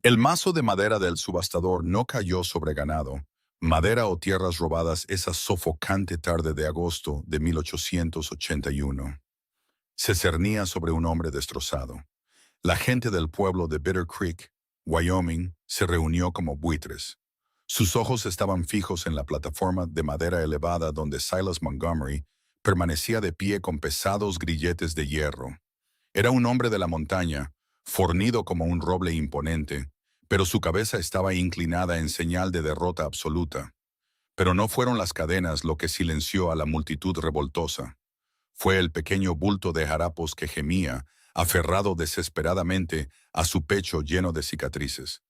El mazo de madera del subastador no cayó sobre ganado, madera o tierras robadas esa sofocante tarde de agosto de 1881. Se cernía sobre un hombre destrozado. La gente del pueblo de Bitter Creek, Wyoming, se reunió como buitres. Sus ojos estaban fijos en la plataforma de madera elevada donde Silas Montgomery permanecía de pie con pesados grilletes de hierro. Era un hombre de la montaña, fornido como un roble imponente, pero su cabeza estaba inclinada en señal de derrota absoluta. Pero no fueron las cadenas lo que silenció a la multitud revoltosa. Fue el pequeño bulto de harapos que gemía, aferrado desesperadamente a su pecho lleno de cicatrices.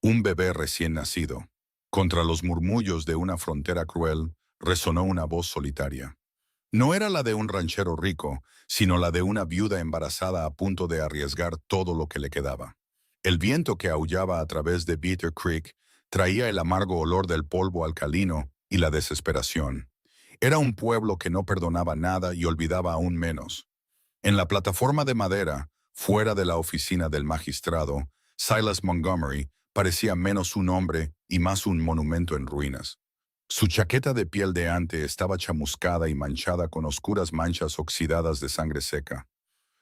Un bebé recién nacido. Contra los murmullos de una frontera cruel, resonó una voz solitaria. No era la de un ranchero rico, sino la de una viuda embarazada a punto de arriesgar todo lo que le quedaba. El viento que aullaba a través de Bitter Creek traía el amargo olor del polvo alcalino y la desesperación. Era un pueblo que no perdonaba nada y olvidaba aún menos. En la plataforma de madera, fuera de la oficina del magistrado, Silas Montgomery parecía menos un hombre y más un monumento en ruinas. Su chaqueta de piel de ante estaba chamuscada y manchada con oscuras manchas oxidadas de sangre seca.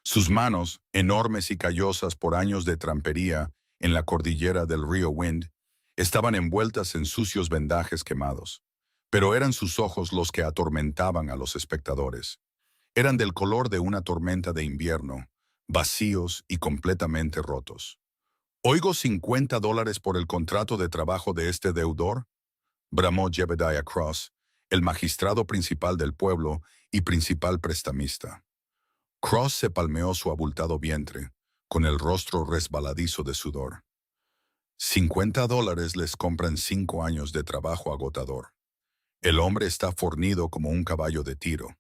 Sus manos, enormes y callosas por años de trampería en la cordillera del río Wind, estaban envueltas en sucios vendajes quemados. Pero eran sus ojos los que atormentaban a los espectadores. Eran del color de una tormenta de invierno, vacíos y completamente rotos. «¿Oigo $50 por el contrato de trabajo de este deudor?», bramó Jebediah Cross, el magistrado principal del pueblo y principal prestamista. Cross se palmeó su abultado vientre, con el rostro resbaladizo de sudor. $50 les compran 5 años de trabajo agotador. El hombre está fornido como un caballo de tiro.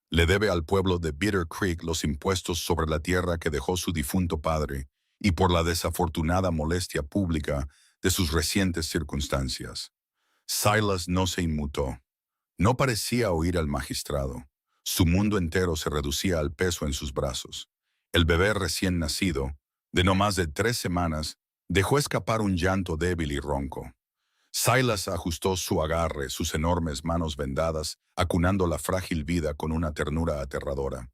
Le debe al pueblo de Bitter Creek los impuestos sobre la tierra que dejó su difunto padre y por la desafortunada molestia pública de sus recientes circunstancias. Silas no se inmutó. No parecía oír al magistrado. Su mundo entero se reducía al peso en sus brazos. El bebé recién nacido, de no más de 3 semanas, dejó escapar un llanto débil y ronco. Silas ajustó su agarre, sus enormes manos vendadas, acunando la frágil vida con una ternura aterradora.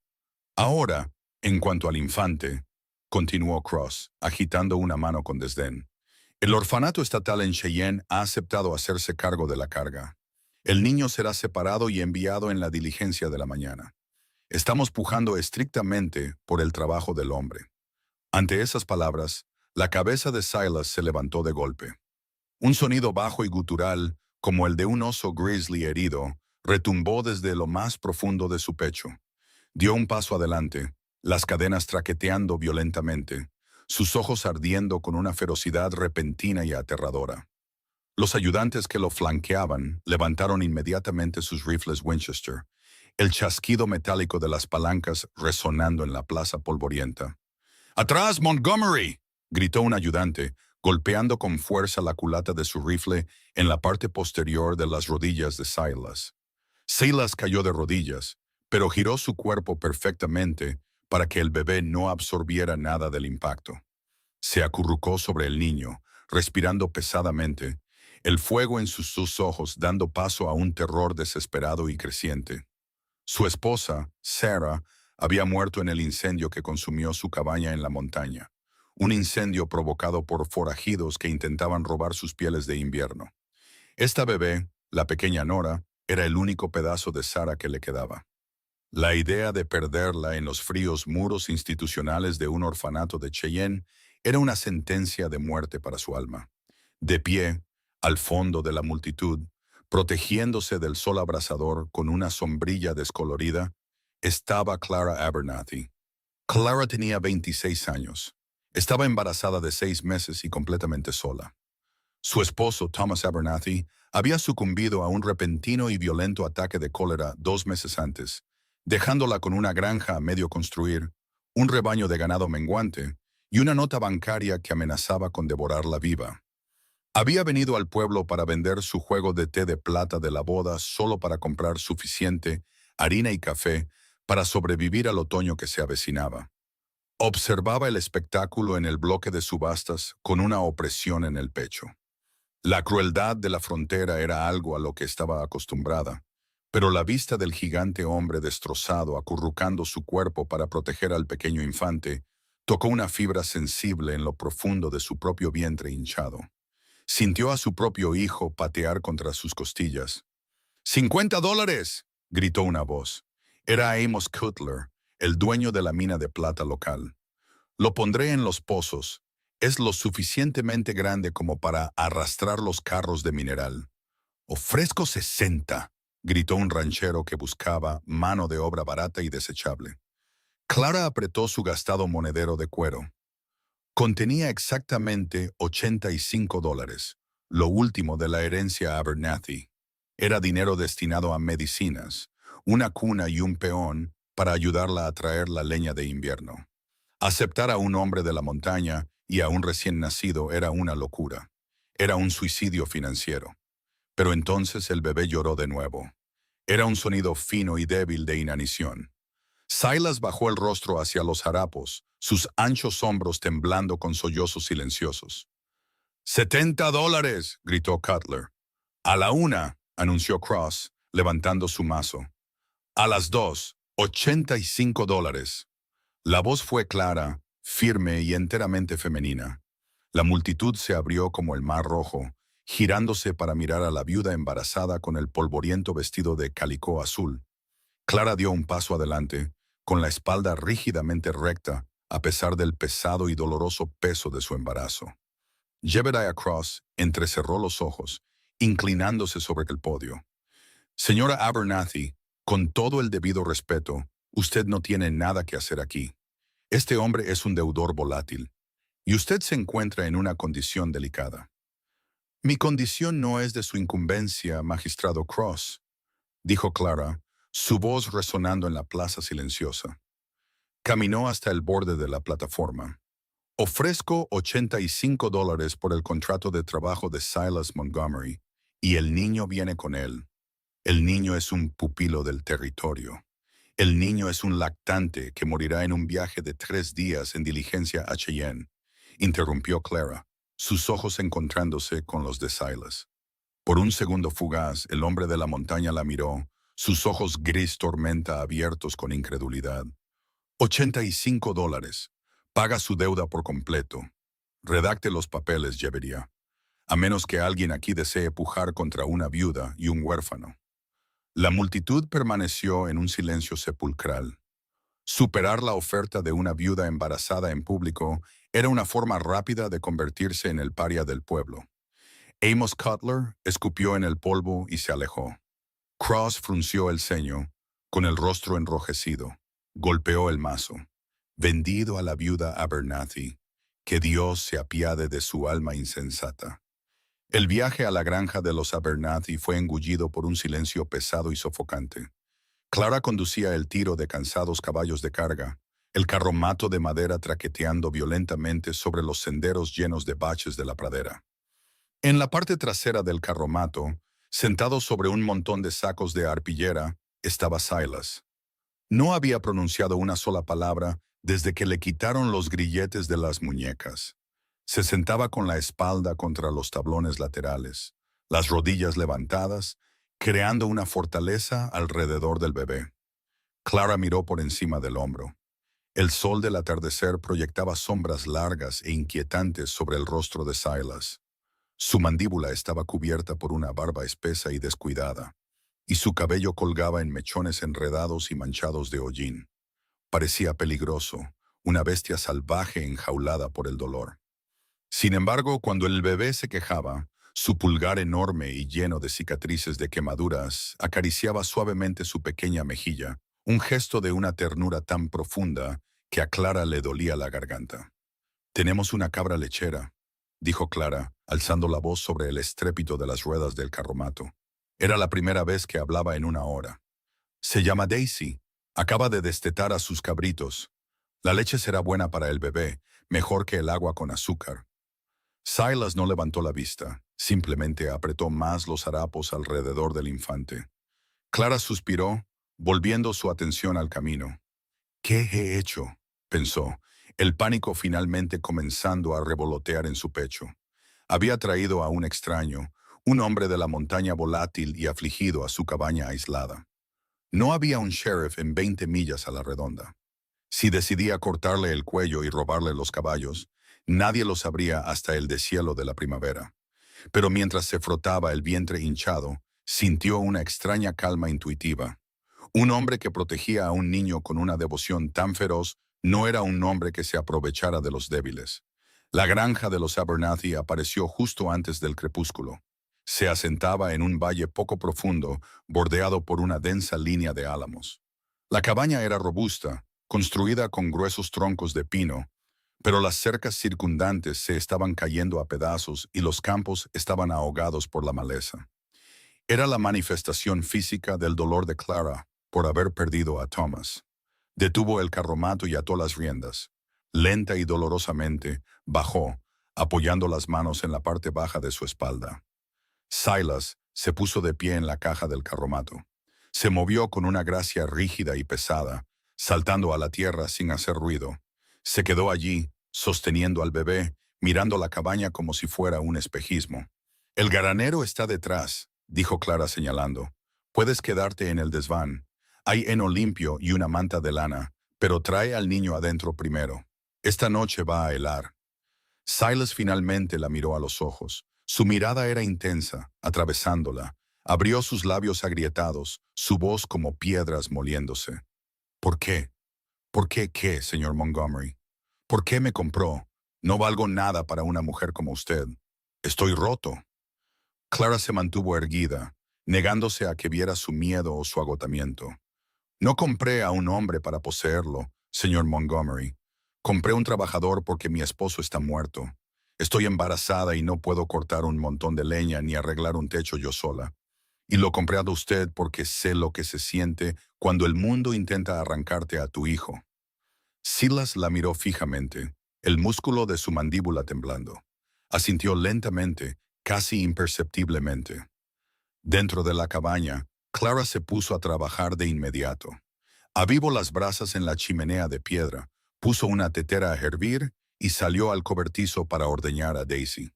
Ahora, en cuanto al infante, continuó Cross, agitando una mano con desdén, el orfanato estatal en Cheyenne ha aceptado hacerse cargo de la carga. El niño será separado y enviado en la diligencia de la mañana. Estamos pujando estrictamente por el trabajo del hombre. Ante esas palabras, la cabeza de Silas se levantó de golpe. Un sonido bajo y gutural, como el de un oso grizzly herido, retumbó desde lo más profundo de su pecho. Dio un paso adelante, las cadenas traqueteando violentamente, sus ojos ardiendo con una ferocidad repentina y aterradora. Los ayudantes que lo flanqueaban levantaron inmediatamente sus rifles Winchester, el chasquido metálico de las palancas resonando en la plaza polvorienta. «¡Atrás, Montgomery!», gritó un ayudante, golpeando con fuerza la culata de su rifle en la parte posterior de las rodillas de Silas. Silas cayó de rodillas, pero giró su cuerpo perfectamente para que el bebé no absorbiera nada del impacto. Se acurrucó sobre el niño, respirando pesadamente, el fuego en sus ojos dando paso a un terror desesperado y creciente. Su esposa, Sarah, había muerto en el incendio que consumió su cabaña en la montaña, un incendio provocado por forajidos que intentaban robar sus pieles de invierno. Esta bebé, la pequeña Nora, era el único pedazo de Sarah que le quedaba. La idea de perderla en los fríos muros institucionales de un orfanato de Cheyenne era una sentencia de muerte para su alma. De pie, al fondo de la multitud, protegiéndose del sol abrasador con una sombrilla descolorida, estaba Clara Abernathy. Clara tenía 26 años. Estaba embarazada de 6 meses y completamente sola. Su esposo, Thomas Abernathy, había sucumbido a un repentino y violento ataque de cólera 2 meses antes, dejándola con una granja a medio construir, un rebaño de ganado menguante y una nota bancaria que amenazaba con devorarla viva. Había venido al pueblo para vender su juego de té de plata de la boda solo para comprar suficiente harina y café para sobrevivir al otoño que se avecinaba. Observaba el espectáculo en el bloque de subastas con una opresión en el pecho. La crueldad de la frontera era algo a lo que estaba acostumbrada, pero la vista del gigante hombre destrozado acurrucando su cuerpo para proteger al pequeño infante tocó una fibra sensible en lo profundo de su propio vientre hinchado. Sintió a su propio hijo patear contra sus costillas. $50, gritó una voz. Era Amos Cutler, el dueño de la mina de plata local. Lo pondré en los pozos. Es lo suficientemente grande como para arrastrar los carros de mineral. Ofrezco 60, gritó un ranchero que buscaba mano de obra barata y desechable. Clara apretó su gastado monedero de cuero. Contenía exactamente $85, lo último de la herencia Abernathy. Era dinero destinado a medicinas, una cuna y un peón para ayudarla a traer la leña de invierno. Aceptar a un hombre de la montaña y a un recién nacido era una locura. Era un suicidio financiero. Pero entonces el bebé lloró de nuevo. Era un sonido fino y débil de inanición. Silas bajó el rostro hacia los harapos, sus anchos hombros temblando con sollozos silenciosos. $70, gritó Cutler. A la una, anunció Cross, levantando su mazo. A las dos, $85. La voz fue clara, firme y enteramente femenina. La multitud se abrió como el mar rojo, girándose para mirar a la viuda embarazada con el polvoriento vestido de calicó azul. Clara dio un paso adelante, con la espalda rígidamente recta, a pesar del pesado y doloroso peso de su embarazo. Jebediah Cross entrecerró los ojos, inclinándose sobre el podio. Señora Abernathy, con todo el debido respeto, usted no tiene nada que hacer aquí. Este hombre es un deudor volátil, y usted se encuentra en una condición delicada. Mi condición no es de su incumbencia, magistrado Cross, dijo Clara, su voz resonando en la plaza silenciosa. Caminó hasta el borde de la plataforma. Ofrezco $85 por el contrato de trabajo de Silas Montgomery, y el niño viene con él. El niño es un pupilo del territorio. El niño es un lactante que morirá en un viaje de 3 días en diligencia a Cheyenne, interrumpió Clara, sus ojos encontrándose con los de Silas. Por un segundo fugaz, el hombre de la montaña la miró, sus ojos gris tormenta abiertos con incredulidad. $85. Paga su deuda por completo. Redacte los papeles, Jebediah. A menos que alguien aquí desee pujar contra una viuda y un huérfano. La multitud permaneció en un silencio sepulcral. Superar la oferta de una viuda embarazada en público era una forma rápida de convertirse en el paria del pueblo. Amos Cutler escupió en el polvo y se alejó. Cross frunció el ceño, con el rostro enrojecido. Golpeó el mazo. Vendido a la viuda Abernathy, que Dios se apiade de su alma insensata. El viaje a la granja de los Abernathy fue engullido por un silencio pesado y sofocante. Clara conducía el tiro de cansados caballos de carga, el carromato de madera traqueteando violentamente sobre los senderos llenos de baches de la pradera. En la parte trasera del carromato, sentado sobre un montón de sacos de arpillera, estaba Silas. No había pronunciado una sola palabra desde que le quitaron los grilletes de las muñecas. Se sentaba con la espalda contra los tablones laterales, las rodillas levantadas, creando una fortaleza alrededor del bebé. Clara miró por encima del hombro. El sol del atardecer proyectaba sombras largas e inquietantes sobre el rostro de Silas. Su mandíbula estaba cubierta por una barba espesa y descuidada, y su cabello colgaba en mechones enredados y manchados de hollín. Parecía peligroso, una bestia salvaje enjaulada por el dolor. Sin embargo, cuando el bebé se quejaba, su pulgar enorme y lleno de cicatrices de quemaduras acariciaba suavemente su pequeña mejilla, un gesto de una ternura tan profunda que a Clara le dolía la garganta. «Tenemos una cabra lechera», dijo Clara, alzando la voz sobre el estrépito de las ruedas del carromato. Era la primera vez que hablaba en una hora. «Se llama Daisy. Acaba de destetar a sus cabritos. La leche será buena para el bebé, mejor que el agua con azúcar». Silas no levantó la vista, simplemente apretó más los harapos alrededor del infante. Clara suspiró, volviendo su atención al camino. «¿Qué he hecho?», pensó. el pánico finalmente comenzando a revolotear en su pecho. Había traído a un extraño, un hombre de la montaña volátil y afligido a su cabaña aislada. No había un sheriff en 20 millas a la redonda. Si decidía cortarle el cuello y robarle los caballos, nadie lo sabría hasta el deshielo de la primavera. Pero mientras se frotaba el vientre hinchado, sintió una extraña calma intuitiva. Un hombre que protegía a un niño con una devoción tan feroz no era un hombre que se aprovechara de los débiles. La granja de los Abernathy apareció justo antes del crepúsculo. Se asentaba en un valle poco profundo, bordeado por una densa línea de álamos. La cabaña era robusta, construida con gruesos troncos de pino, pero las cercas circundantes se estaban cayendo a pedazos y los campos estaban ahogados por la maleza. Era la manifestación física del dolor de Clara por haber perdido a Thomas. Detuvo el carromato y ató las riendas. Lenta y dolorosamente, bajó, apoyando las manos en la parte baja de su espalda. Silas se puso de pie en la caja del carromato. Se movió con una gracia rígida y pesada, saltando a la tierra sin hacer ruido. Se quedó allí, sosteniendo al bebé, mirando la cabaña como si fuera un espejismo. «El granero está detrás», dijo Clara señalando. «Puedes quedarte en el desván. Hay heno limpio y una manta de lana, pero trae al niño adentro primero. Esta noche va a helar». Silas finalmente la miró a los ojos. Su mirada era intensa, atravesándola. Abrió sus labios agrietados, su voz como piedras moliéndose. «¿Por qué? ¿Por qué qué, señor Montgomery? ¿Por qué me compró? No valgo nada para una mujer como usted. Estoy roto». Clara se mantuvo erguida, negándose a que viera su miedo o su agotamiento. «No compré a un hombre para poseerlo, señor Montgomery. Compré un trabajador porque mi esposo está muerto. Estoy embarazada y no puedo cortar un montón de leña ni arreglar un techo yo sola. Y lo compré a usted porque sé lo que se siente cuando el mundo intenta arrancarte a tu hijo». Silas la miró fijamente, el músculo de su mandíbula temblando. Asintió lentamente, casi imperceptiblemente. Dentro de la cabaña, Clara se puso a trabajar de inmediato. Avivó las brasas en la chimenea de piedra, puso una tetera a hervir y salió al cobertizo para ordeñar a Daisy.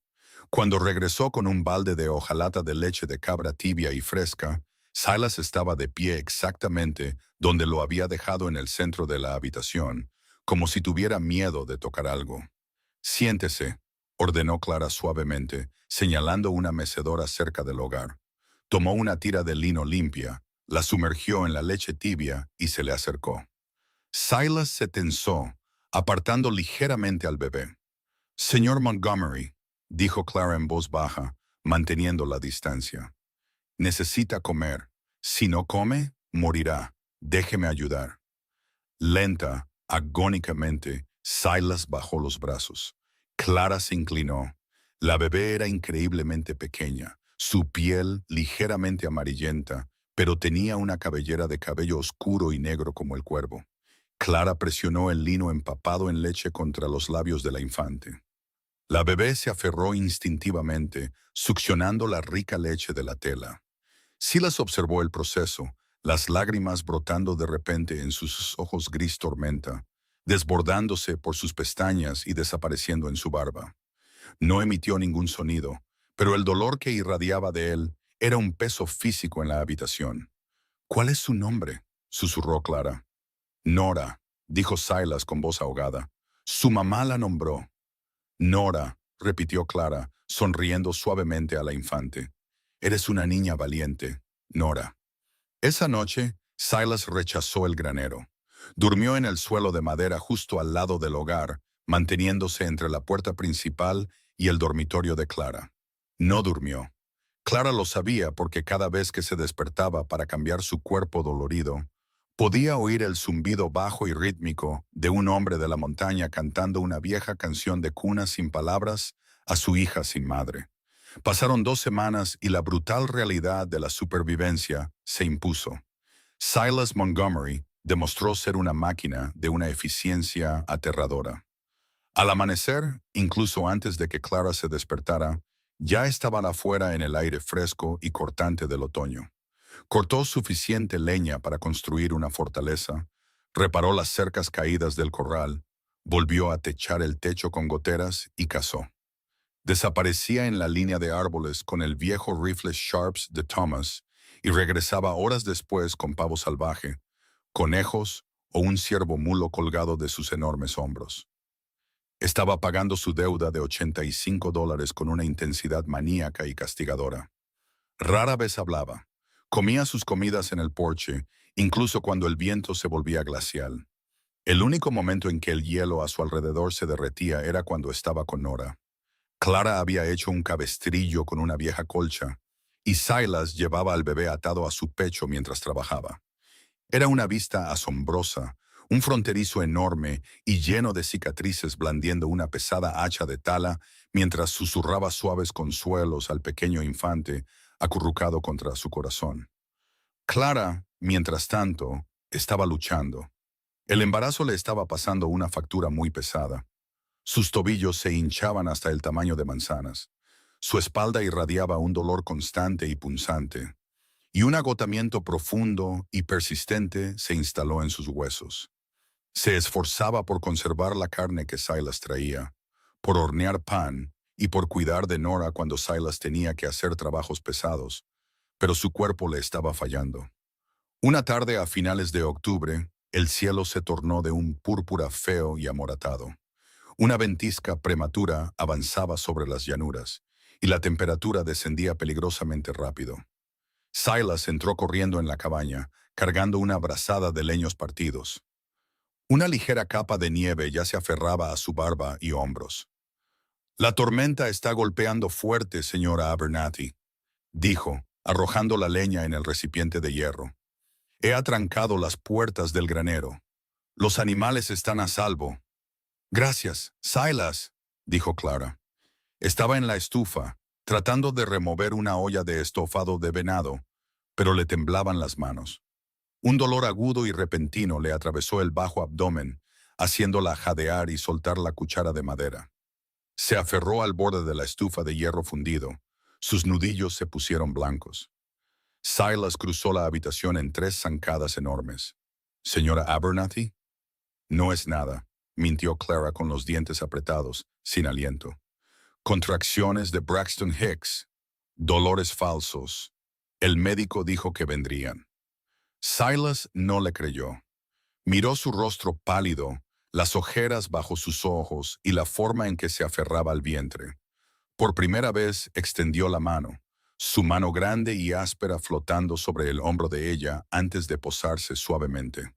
Cuando regresó con un balde de hojalata de leche de cabra tibia y fresca, Silas estaba de pie exactamente donde lo había dejado en el centro de la habitación, como si tuviera miedo de tocar algo. «Siéntese», ordenó Clara suavemente, señalando una mecedora cerca del hogar. Tomó una tira de lino limpia, la sumergió en la leche tibia y se le acercó. Silas se tensó, apartando ligeramente al bebé. «Señor Montgomery», dijo Clara en voz baja, manteniendo la distancia. «Necesita comer. Si no come, morirá. Déjeme ayudar». Lenta, agónicamente, Silas bajó los brazos. Clara se inclinó. La bebé era increíblemente pequeña, su piel ligeramente amarillenta, pero tenía una cabellera de cabello oscuro y negro como el cuervo. Clara presionó el lino empapado en leche contra los labios de la infante. La bebé se aferró instintivamente, succionando la rica leche de la tela. Silas observó el proceso, las lágrimas brotando de repente en sus ojos gris tormenta, desbordándose por sus pestañas y desapareciendo en su barba. No emitió ningún sonido, pero el dolor que irradiaba de él era un peso físico en la habitación. «¿Cuál es su nombre?», susurró Clara. «Nora», dijo Silas con voz ahogada. «Su mamá la nombró». «Nora», repitió Clara, sonriendo suavemente a la infante. «Eres una niña valiente, Nora». Esa noche, Silas rechazó el granero. Durmió en el suelo de madera justo al lado del hogar, manteniéndose entre la puerta principal y el dormitorio de Clara. No durmió. Clara lo sabía porque cada vez que se despertaba para cambiar su cuerpo dolorido, podía oír el zumbido bajo y rítmico de un hombre de la montaña cantando una vieja canción de cuna sin palabras a su hija sin madre. Pasaron 2 semanas y la brutal realidad de la supervivencia se impuso. Silas Montgomery demostró ser una máquina de una eficiencia aterradora. Al amanecer, incluso antes de que Clara se despertara, ya estaban afuera en el aire fresco y cortante del otoño. Cortó suficiente leña para construir una fortaleza, reparó las cercas caídas del corral, Volvió a techar el techo con goteras y cazó. Desaparecía en la línea de árboles con el viejo rifle Sharps de Thomas y regresaba horas después con pavo salvaje, conejos o un ciervo mulo colgado de sus enormes hombros. Estaba pagando su deuda de $85 con una intensidad maníaca y castigadora. Rara vez hablaba. Comía sus comidas en el porche, incluso cuando el viento se volvía glacial. El único momento en que el hielo a su alrededor se derretía era cuando estaba con Nora. Clara había hecho un cabestrillo con una vieja colcha, y Silas llevaba al bebé atado a su pecho mientras trabajaba. Era una vista asombrosa, un fronterizo enorme y lleno de cicatrices blandiendo una pesada hacha de tala mientras susurraba suaves consuelos al pequeño infante acurrucado contra su corazón. Clara, mientras tanto, estaba luchando. El embarazo le estaba pasando una factura muy pesada. Sus tobillos se hinchaban hasta el tamaño de manzanas. Su espalda irradiaba un dolor constante y punzante, y un agotamiento profundo y persistente se instaló en sus huesos. Se esforzaba por conservar la carne que Silas traía, por hornear pan y por cuidar de Nora cuando Silas tenía que hacer trabajos pesados, pero su cuerpo le estaba fallando. Una tarde a finales de octubre, el cielo se tornó de un púrpura feo y amoratado. Una ventisca prematura avanzaba sobre las llanuras, y la temperatura descendía peligrosamente rápido. Silas entró corriendo en la cabaña, cargando una brazada de leños partidos. Una ligera capa de nieve ya se aferraba a su barba y hombros. «La tormenta está golpeando fuerte, señora Abernathy», dijo, arrojando la leña en el recipiente de hierro. «He atrancado las puertas del granero. Los animales están a salvo». «Gracias, Silas», dijo Clara. Estaba en la estufa, tratando de remover una olla de estofado de venado, pero le temblaban las manos. Un dolor agudo y repentino le atravesó el bajo abdomen, haciéndola jadear y soltar la cuchara de madera. Se aferró al borde de la estufa de hierro fundido. Sus nudillos se pusieron blancos. Silas cruzó la habitación en 3 zancadas enormes. «¿Señora Abernathy?» «No es nada», mintió Clara con los dientes apretados, sin aliento. «Contracciones de Braxton Hicks. Dolores falsos. El médico dijo que vendrían». Silas no le creyó. Miró su rostro pálido, las ojeras bajo sus ojos y la forma en que se aferraba al vientre. Por primera vez extendió la mano, su mano grande y áspera flotando sobre el hombro de ella antes de posarse suavemente.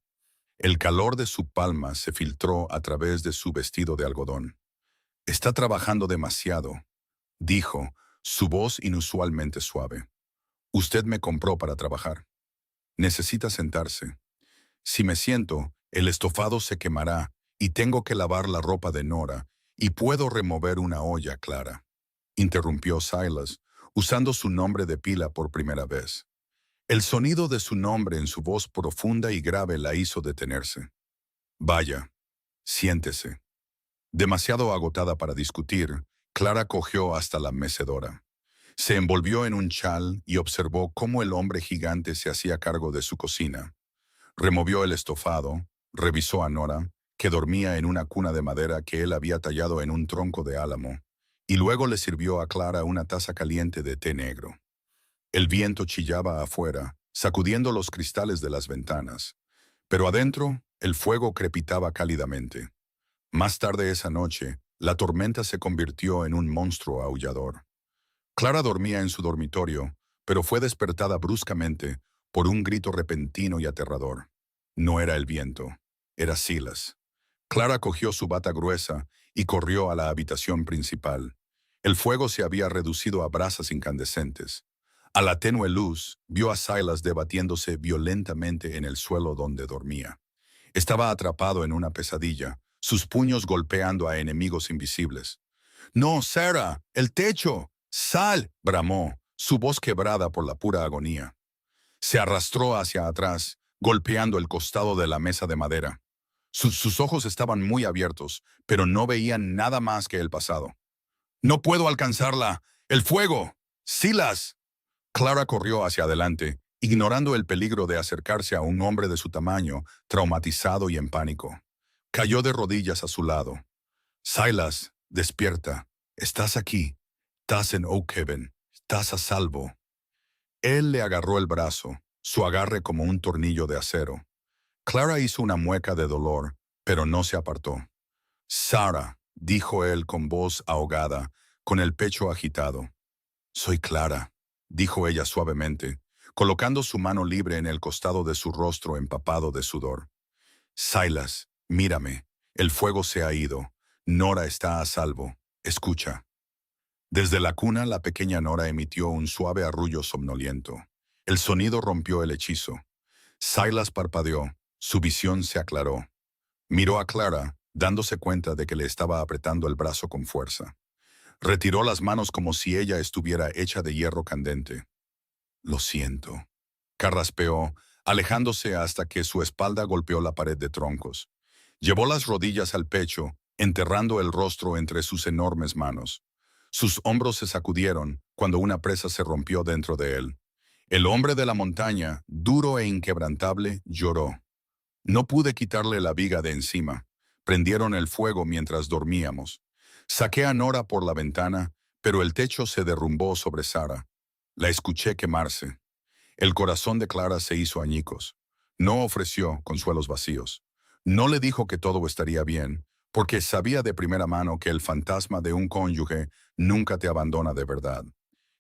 El calor de su palma se filtró a través de su vestido de algodón. «Está trabajando demasiado», dijo, su voz inusualmente suave. «Usted me compró para trabajar. Necesita sentarse. Si me siento, el estofado se quemará y tengo que lavar la ropa de Nora y puedo remover una olla, Clara», interrumpió Silas, usando su nombre de pila por primera vez. El sonido de su nombre en su voz profunda y grave la hizo detenerse. «Vaya, siéntese». Demasiado agotada para discutir, Clara cogió hasta la mecedora. Se envolvió en un chal y observó cómo el hombre gigante se hacía cargo de su cocina. Removió el estofado, revisó a Nora, que dormía en una cuna de madera que él había tallado en un tronco de álamo, y luego le sirvió a Clara una taza caliente de té negro. El viento chillaba afuera, sacudiendo los cristales de las ventanas, pero adentro el fuego crepitaba cálidamente. Más tarde esa noche, la tormenta se convirtió en un monstruo aullador. Clara dormía en su dormitorio, pero fue despertada bruscamente por un grito repentino y aterrador. No era el viento, era Silas. Clara cogió su bata gruesa y corrió a la habitación principal. El fuego se había reducido a brasas incandescentes. A la tenue luz, vio a Silas debatiéndose violentamente en el suelo donde dormía. Estaba atrapado en una pesadilla, sus puños golpeando a enemigos invisibles. «¡No, Sarah! ¡El techo! ¡Sal!», bramó, su voz quebrada por la pura agonía. Se arrastró hacia atrás, golpeando el costado de la mesa de madera. Sus ojos estaban muy abiertos, pero no veían nada más que el pasado. «¡No puedo alcanzarla! ¡El fuego! ¡Silas!». Clara corrió hacia adelante, ignorando el peligro de acercarse a un hombre de su tamaño, traumatizado y en pánico. Cayó de rodillas a su lado. Silas, despierta. Estás aquí. Estás en Oak Haven. Estás a salvo. Él le agarró el brazo, su agarre como un tornillo de acero. Clara hizo una mueca de dolor, pero no se apartó. Sarah, dijo él con voz ahogada, con el pecho agitado. Soy Clara, dijo ella suavemente, colocando su mano libre en el costado de su rostro empapado de sudor. Silas, mírame. El fuego se ha ido. Nora está a salvo. Escucha. Desde la cuna, la pequeña Nora emitió un suave arrullo somnoliento. El sonido rompió el hechizo. Silas parpadeó. Su visión se aclaró. Miró a Clara, dándose cuenta de que le estaba apretando el brazo con fuerza. Retiró las manos como si ella estuviera hecha de hierro candente. Lo siento. Carraspeó, alejándose hasta que su espalda golpeó la pared de troncos. Llevó las rodillas al pecho, enterrando el rostro entre sus enormes manos. Sus hombros se sacudieron cuando una presa se rompió dentro de él. El hombre de la montaña, duro e inquebrantable, lloró. No pude quitarle la viga de encima. Prendieron el fuego mientras dormíamos. Saqué a Nora por la ventana, pero el techo se derrumbó sobre Sara. La escuché quemarse. El corazón de Clara se hizo añicos. No ofreció consuelos vacíos. No le dijo que todo estaría bien, porque sabía de primera mano que el fantasma de un cónyuge nunca te abandona de verdad.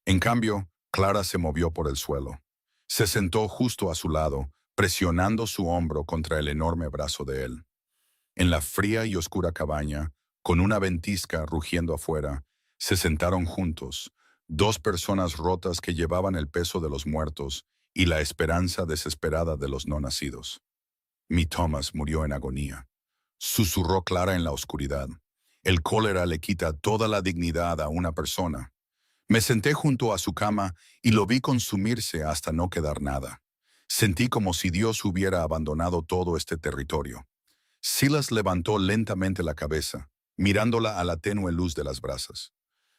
En cambio, Clara se movió por el suelo. Se sentó justo a su lado, presionando su hombro contra el enorme brazo de él. En la fría y oscura cabaña, con una ventisca rugiendo afuera, se sentaron juntos, dos personas rotas que llevaban el peso de los muertos y la esperanza desesperada de los no nacidos. Mi Thomas murió en agonía. Susurró Clara en la oscuridad. El cólera le quita toda la dignidad a una persona. Me senté junto a su cama y lo vi consumirse hasta no quedar nada. Sentí como si Dios hubiera abandonado todo este territorio. Silas levantó lentamente la cabeza, mirándola a la tenue luz de las brasas.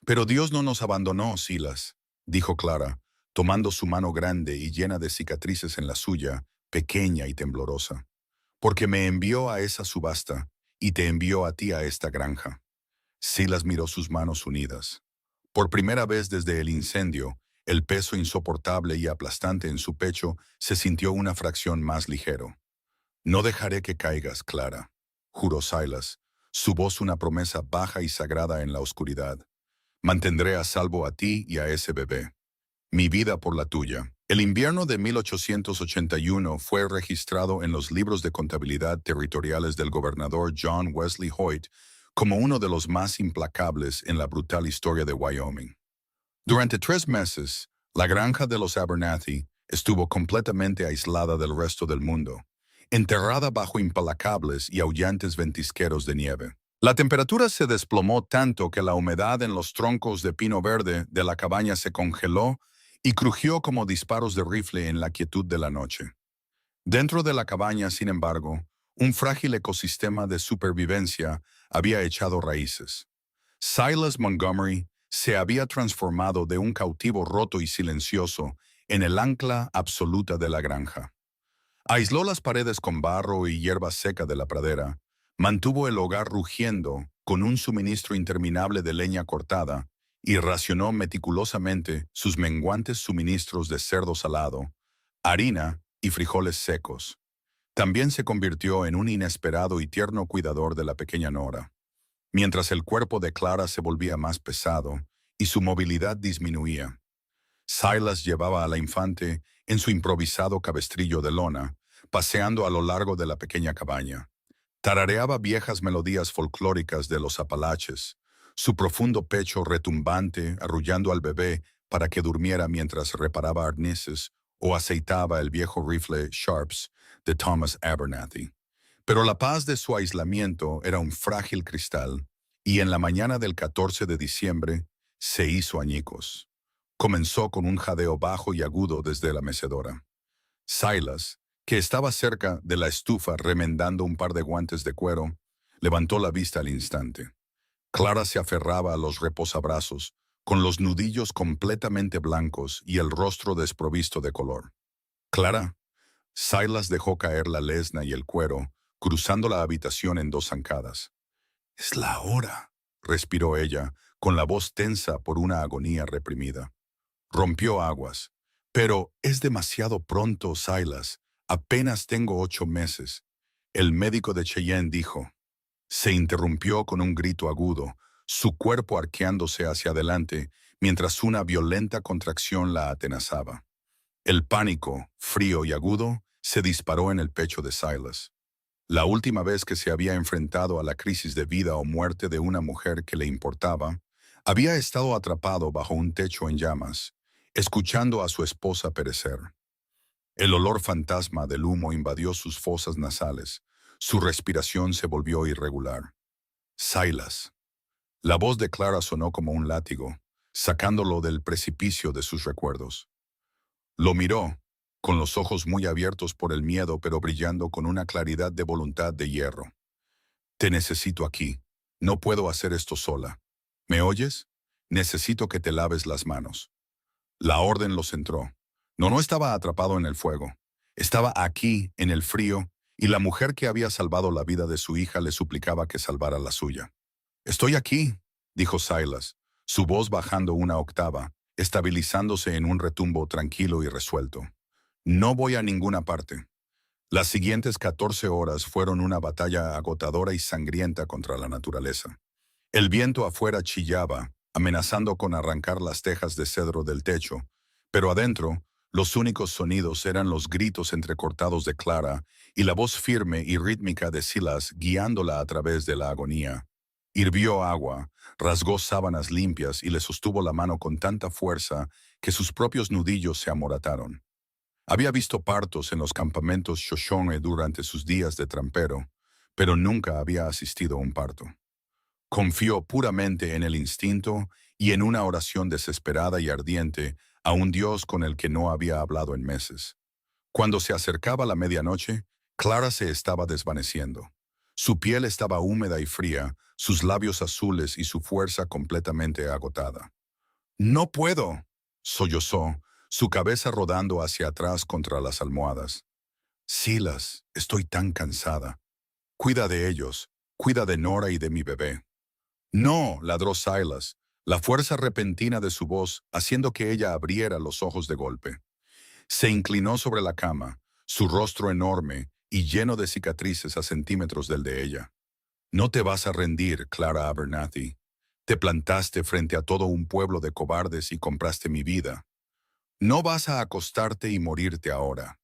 Pero Dios no nos abandonó, Silas, dijo Clara, tomando su mano grande y llena de cicatrices en la suya, pequeña y temblorosa. Porque me envió a esa subasta y te envió a ti a esta granja. Silas miró sus manos unidas. Por primera vez desde el incendio, el peso insoportable y aplastante en su pecho se sintió una fracción más ligero. No dejaré que caigas, Clara, juró Silas, su voz una promesa baja y sagrada en la oscuridad. Mantendré a salvo a ti y a ese bebé. Mi vida por la tuya. El invierno de 1881 fue registrado en los libros de contabilidad territoriales del gobernador John Wesley Hoyt como uno de los más implacables en la brutal historia de Wyoming. Durante 3 meses, la granja de los Abernathy estuvo completamente aislada del resto del mundo, enterrada bajo implacables y aullantes ventisqueros de nieve. La temperatura se desplomó tanto que la humedad en los troncos de pino verde de la cabaña se congeló y crujió como disparos de rifle en la quietud de la noche. Dentro de la cabaña, sin embargo, un frágil ecosistema de supervivencia había echado raíces. Silas Montgomery se había transformado de un cautivo roto y silencioso en el ancla absoluta de la granja. Aisló las paredes con barro y hierba seca de la pradera, mantuvo el hogar rugiendo con un suministro interminable de leña cortada y racionó meticulosamente sus menguantes suministros de cerdo salado, harina y frijoles secos. También se convirtió en un inesperado y tierno cuidador de la pequeña Nora. Mientras el cuerpo de Clara se volvía más pesado y su movilidad disminuía, Silas llevaba a la infante en su improvisado cabestrillo de lona, paseando a lo largo de la pequeña cabaña. Tarareaba viejas melodías folclóricas de los Apalaches, su profundo pecho retumbante arrullando al bebé para que durmiera mientras reparaba arneses o aceitaba el viejo rifle Sharps de Thomas Abernathy. Pero la paz de su aislamiento era un frágil cristal, y en la mañana del 14 de diciembre se hizo añicos. Comenzó con un jadeo bajo y agudo desde la mecedora. Silas, que estaba cerca de la estufa remendando un par de guantes de cuero, levantó la vista al instante. Clara se aferraba a los reposabrazos, con los nudillos completamente blancos y el rostro desprovisto de color. «Clara». Silas dejó caer la lesna y el cuero, cruzando la habitación en dos zancadas. «Es la hora», respiró ella, con la voz tensa por una agonía reprimida. Rompió aguas. «Pero es demasiado pronto, Silas. Apenas tengo 8 meses». El médico de Cheyenne dijo. Se interrumpió con un grito agudo, su cuerpo arqueándose hacia adelante mientras una violenta contracción la atenazaba. El pánico, frío y agudo, se disparó en el pecho de Silas. La última vez que se había enfrentado a la crisis de vida o muerte de una mujer que le importaba, había estado atrapado bajo un techo en llamas, escuchando a su esposa perecer. El olor fantasma del humo invadió sus fosas nasales. Su respiración se volvió irregular. Silas. La voz de Clara sonó como un látigo, sacándolo del precipicio de sus recuerdos. Lo miró, con los ojos muy abiertos por el miedo pero brillando con una claridad de voluntad de hierro. «Te necesito aquí. No puedo hacer esto sola. ¿Me oyes? Necesito que te laves las manos». La orden los entró. No estaba atrapado en el fuego. Estaba aquí, en el frío, y la mujer que había salvado la vida de su hija le suplicaba que salvara la suya. «Estoy aquí», dijo Silas, su voz bajando una octava, estabilizándose en un retumbo tranquilo y resuelto. «No voy a ninguna parte». Las siguientes 14 horas fueron una batalla agotadora y sangrienta contra la naturaleza. El viento afuera chillaba, amenazando con arrancar las tejas de cedro del techo, pero adentro, los únicos sonidos eran los gritos entrecortados de Clara y la voz firme y rítmica de Silas guiándola a través de la agonía. Hirvió agua, rasgó sábanas limpias y le sostuvo la mano con tanta fuerza que sus propios nudillos se amorataron. Había visto partos en los campamentos Shoshone durante sus días de trampero, pero nunca había asistido a un parto. Confió puramente en el instinto y en una oración desesperada y ardiente a un Dios con el que no había hablado en meses. Cuando se acercaba la medianoche, Clara se estaba desvaneciendo. Su piel estaba húmeda y fría, sus labios azules y su fuerza completamente agotada. «No puedo», sollozó, su cabeza rodando hacia atrás contra las almohadas. «Silas, estoy tan cansada. Cuida de ellos, cuida de Nora y de mi bebé». «No», ladró Silas, la fuerza repentina de su voz haciendo que ella abriera los ojos de golpe. Se inclinó sobre la cama, su rostro enorme y lleno de cicatrices a centímetros del de ella. «No te vas a rendir, Clara Abernathy. Te plantaste frente a todo un pueblo de cobardes y compraste mi vida. No vas a acostarte y morirte ahora».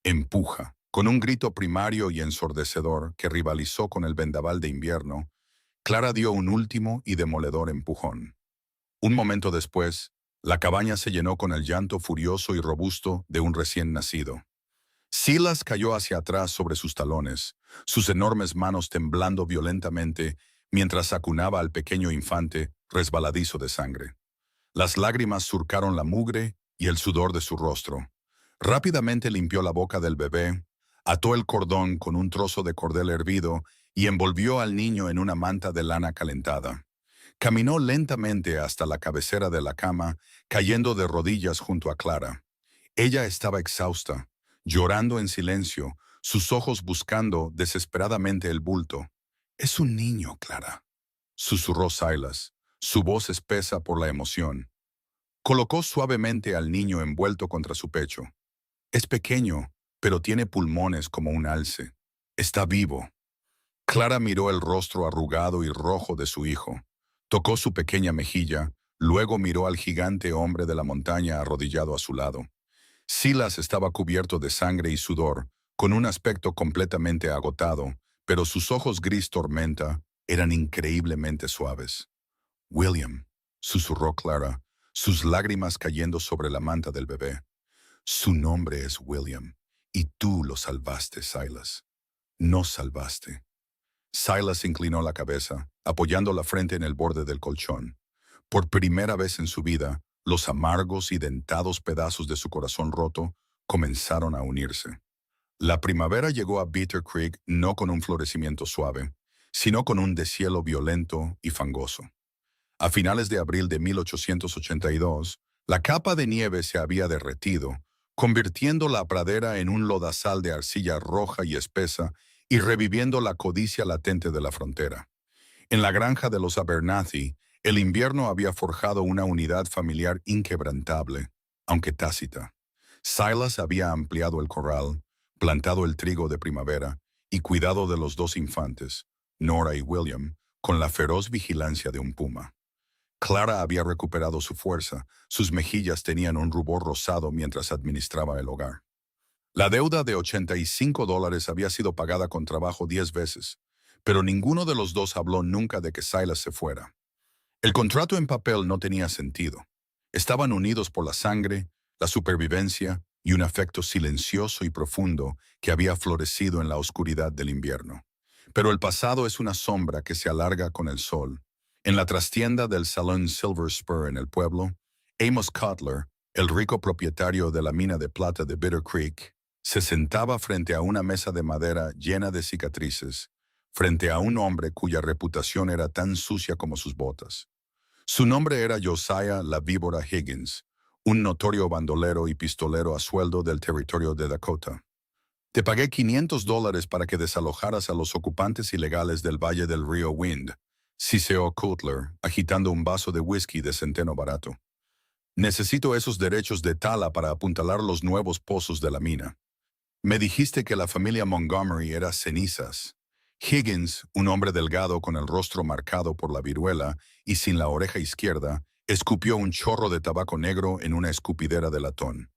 Empuja. Con un grito primario y ensordecedor que rivalizó con el vendaval de invierno, Clara dio un último y demoledor empujón. Un momento después, la cabaña se llenó con el llanto furioso y robusto de un recién nacido. Silas cayó hacia atrás sobre sus talones, sus enormes manos temblando violentamente mientras acunaba al pequeño infante resbaladizo de sangre. Las lágrimas surcaron la mugre y el sudor de su rostro. Rápidamente limpió la boca del bebé, ató el cordón con un trozo de cordel hervido y envolvió al niño en una manta de lana calentada. Caminó lentamente hasta la cabecera de la cama, cayendo de rodillas junto a Clara. Ella estaba exhausta, llorando en silencio, sus ojos buscando desesperadamente el bulto. «Es un niño, Clara», susurró Silas, su voz espesa por la emoción. Colocó suavemente al niño envuelto contra su pecho. «Es pequeño, pero tiene pulmones como un alce. Está vivo». Clara miró el rostro arrugado y rojo de su hijo. Tocó su pequeña mejilla, luego miró al gigante hombre de la montaña arrodillado a su lado. Silas estaba cubierto de sangre y sudor, con un aspecto completamente agotado, pero sus ojos gris tormenta eran increíblemente suaves. «William», susurró Clara, sus lágrimas cayendo sobre la manta del bebé. «Su nombre es William, y tú lo salvaste, Silas. Nos salvaste». Silas inclinó la cabeza, apoyando la frente en el borde del colchón. Por primera vez en su vida, los amargos y dentados pedazos de su corazón roto comenzaron a unirse. La primavera llegó a Bitter Creek no con un florecimiento suave, sino con un deshielo violento y fangoso. A finales de abril de 1882, la capa de nieve se había derretido, convirtiendo la pradera en un lodazal de arcilla roja y espesa y reviviendo la codicia latente de la frontera. En la granja de los Abernathy, el invierno había forjado una unidad familiar inquebrantable, aunque tácita. Silas había ampliado el corral, plantado el trigo de primavera y cuidado de los dos infantes, Nora y William, con la feroz vigilancia de un puma. Clara había recuperado su fuerza, sus mejillas tenían un rubor rosado mientras administraba el hogar. La deuda de $85 había sido pagada con trabajo 10 veces, pero ninguno de los dos habló nunca de que Silas se fuera. El contrato en papel no tenía sentido. Estaban unidos por la sangre, la supervivencia y un afecto silencioso y profundo que había florecido en la oscuridad del invierno. Pero el pasado es una sombra que se alarga con el sol. En la trastienda del Salón Silver Spur en el pueblo, Amos Cutler, el rico propietario de la mina de plata de Bitter Creek, se sentaba frente a una mesa de madera llena de cicatrices, frente a un hombre cuya reputación era tan sucia como sus botas. Su nombre era Josiah la Víbora Higgins, un notorio bandolero y pistolero a sueldo del territorio de Dakota. Te pagué $500 para que desalojaras a los ocupantes ilegales del Valle del Río Wind, siseó Cutler, agitando un vaso de whisky de centeno barato. Necesito esos derechos de tala para apuntalar los nuevos pozos de la mina. Me dijiste que la familia Montgomery era cenizas. Higgins, un hombre delgado con el rostro marcado por la viruela y sin la oreja izquierda, escupió un chorro de tabaco negro en una escupidera de latón.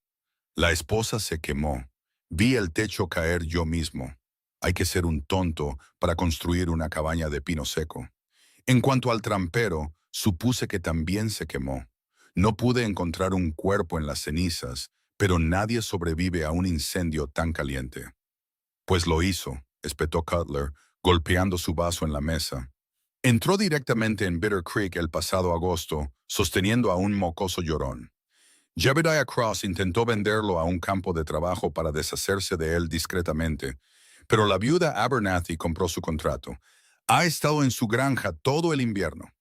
La esposa se quemó. Vi el techo caer yo mismo. Hay que ser un tonto para construir una cabaña de pino seco. En cuanto al trampero, supuse que también se quemó. No pude encontrar un cuerpo en las cenizas, pero nadie sobrevive a un incendio tan caliente. Pues lo hizo, espetó Cutler, golpeando su vaso en la mesa. Entró directamente en Bitter Creek el pasado agosto, sosteniendo a un mocoso llorón. Jebediah Cross intentó venderlo a un campo de trabajo para deshacerse de él discretamente, pero la viuda Abernathy compró su contrato. Ha estado en su granja todo el invierno.